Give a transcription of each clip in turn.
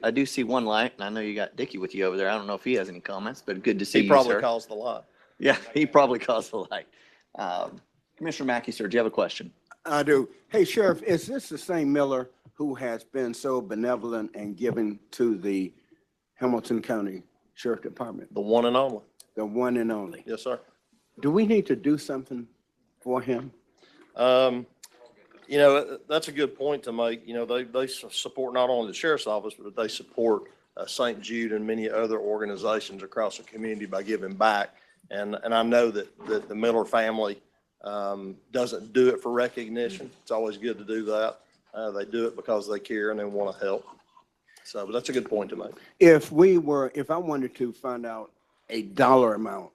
I do see one light, and I know you got Dickie with you over there. I don't know if he has any comments, but good to see He you, probably sir. caused the lot. Yeah, he probably caused the light. Commissioner Mackey, sir, do you have a question? I do. Hey, Sheriff, is this the same Miller who has been so benevolent and giving to the Hamilton County Sheriff Department, The one and only. the one and only? Yes, sir. Do we need to do something for him? You know, that's a good point to make. You know, they support not only the sheriff's office, but they support St. Jude and many other organizations across the community by giving back. And I know that the Miller family doesn't do it for recognition. It's always good to do that. They do it because they care and they want to help. So, but that's a good point to make. If I wanted to find out a dollar amount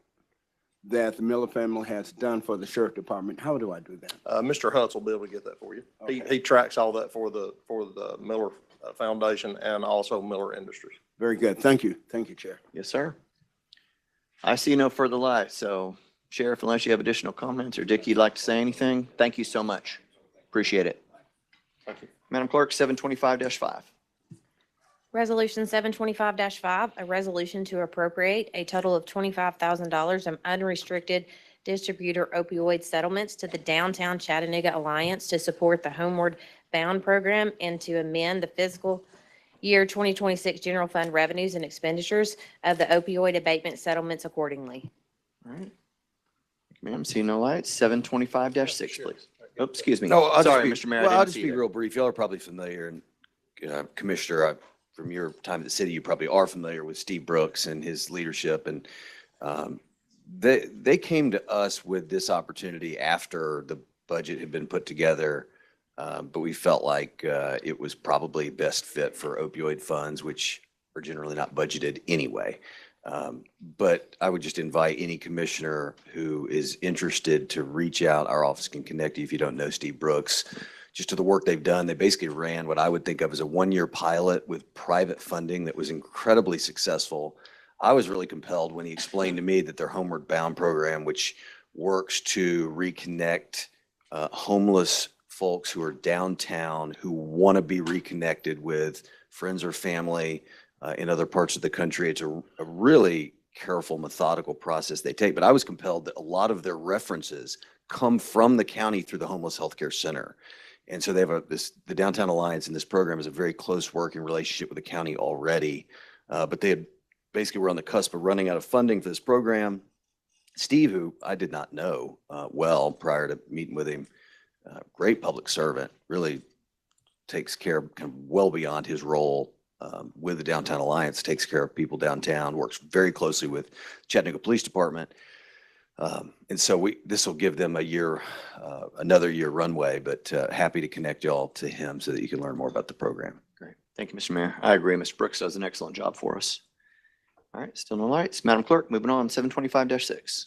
that the Miller family has done for the Sheriff Department, how do I do that? Mr. Hutz will be able to get that for you. Okay. He tracks all that for the Miller Foundation and also Miller Industries. Very good. Thank you. Thank you, Chair. Yes, sir. I see no further light. So, Sheriff, unless you have additional comments, or Dickie, you'd like to say anything, thank you so much. Appreciate it. Thank you. Madam Clerk, 725-5. Resolution 725-5, a resolution to appropriate a total of $25,000 of unrestricted distributor opioid settlements to the Downtown Chattanooga Alliance to support the Homeward Bound program and to amend the fiscal year 2026 general fund revenues and expenditures of the opioid abatement settlements accordingly. All right. Ma'am, see no lights. 725-6, please. Oh, excuse me. No, I'll Sorry, just be, Mr. Mayor. I well, I'll didn't just see be you. real brief. Y'all are probably familiar, and Commissioner, from your time at the city, you probably are familiar with Steve Brooks and his leadership. And they came to us with this opportunity after the budget had been put together, but we felt like it was probably best fit for opioid funds, which are generally not budgeted anyway. But I would just invite any commissioner who is interested to reach out. Our office can connect you if you don't know Steve Brooks, just to the work they've done. They basically ran what I would think of as a one-year pilot with private funding that was incredibly successful. I was really compelled when he explained to me that their Homeward Bound program, which works to reconnect homeless folks who are downtown, who want to be reconnected with friends or family in other parts of the country. It's a really careful, methodical process they take. But I was compelled that a lot of their references come from the county through the Homeless Healthcare Center. And so they have the Downtown Alliance, and this program is a very close working relationship with the county already. But they had basically were on the cusp of running out of funding for this program. Steve, who I did not know well prior to meeting with him, great public servant, really takes care of kind of well beyond his role with the Downtown Alliance, takes care of people downtown, works very closely with Chattanooga Police Department. And so this will give them another year runway, but happy to connect y'all to him so that you can learn more about the program. Great. Thank you, Mr. Mayor. I agree. Mr. Brooks does an excellent job for us. All right, still no lights. Madam Clerk, moving on, 725-6.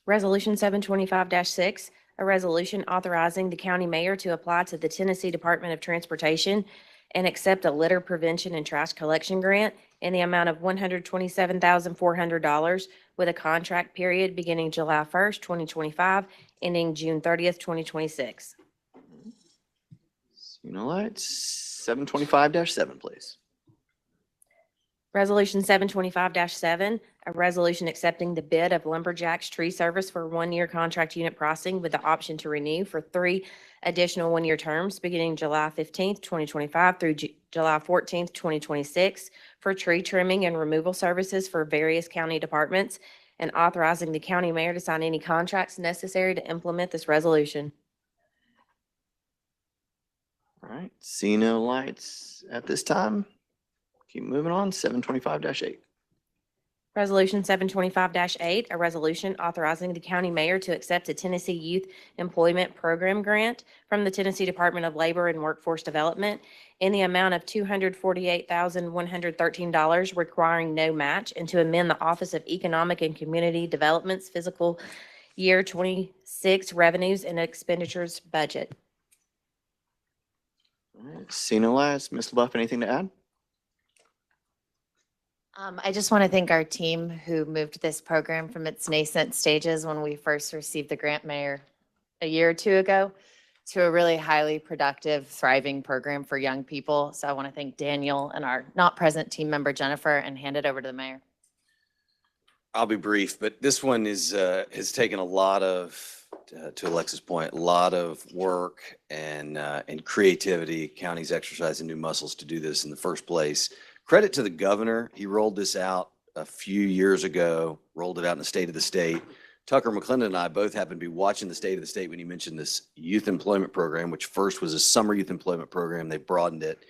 Resolution 725-6, a resolution authorizing the county mayor to apply to the Tennessee Department of Transportation and accept a litter prevention and trash collection grant in the amount of $127,400 with a contract period beginning July 1st, 2025, ending June 30th, 2026. See no lights. 725-7, please. Resolution 725-7, a resolution accepting the bid of Lumberjacks Tree Service for one-year contract unit pricing with the option to renew for 3 additional one-year terms beginning July 15th, 2025 through July 14th, 2026 for tree trimming and removal services for various county departments, and authorizing the county mayor to sign any contracts necessary to implement this resolution. All right, see no lights at this time. Keep moving on, 725-8. Resolution 725-8, a resolution authorizing the county mayor to accept a Tennessee Youth Employment Program grant from the Tennessee Department of Labor and Workforce Development in the amount of $248,113 requiring no match, and to amend the Office of Economic and Community Development's fiscal year 26 revenues and expenditures budget. All right, see no lights. Ms. LaBeouf, anything to add? I just want to thank our team who moved this program from its nascent stages when we first received the grant, Mayor, a year or two ago. to a really highly productive, thriving program for young people. So I want to thank Daniel and our not present team member Jennifer and hand it over to the mayor. I'll be brief, but this one has taken a lot of, to Alexa's point, a lot of work and creativity. County's exercising new muscles to do this in the first place. Credit to the governor. He rolled this out a few years ago, rolled it out in the state of the state. Tucker McClendon and I both happened to be watching the state of the state when he mentioned this youth employment program, which first was a summer youth employment program. They broadened it.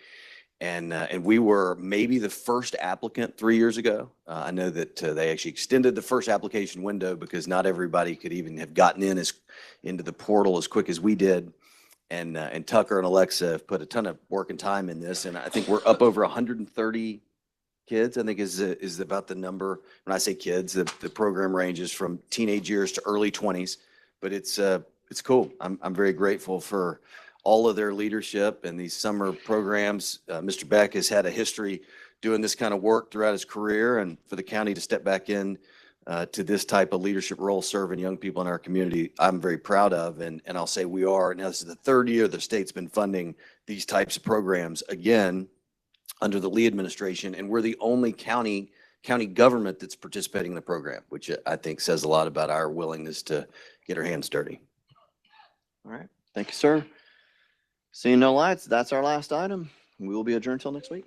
And we were maybe the first applicant 3 years ago. I know that they actually extended the first application window because not everybody could even have gotten into the portal as quick as we did. And Tucker and Alexa have put a ton of work and time in this. And I think we're up over 130 kids, I think is about the number. When I say kids, the program ranges from teenage years to early 20s. But it's cool. I'm very grateful for all of their leadership and these summer programs. Mr. Beck has had a history doing this kind of work throughout his career, and for the county to step back in to this type of leadership role, serving young people in our community, I'm very proud of. And I'll say we are. Now, this is the third year the state's been funding these types of programs, again, under the Lee administration, and we're the only county government that's participating in the program, which I think says a lot about our willingness to get our hands dirty. All right. Thank you, sir. Seeing no lights, that's our last item. We will be adjourned till next week.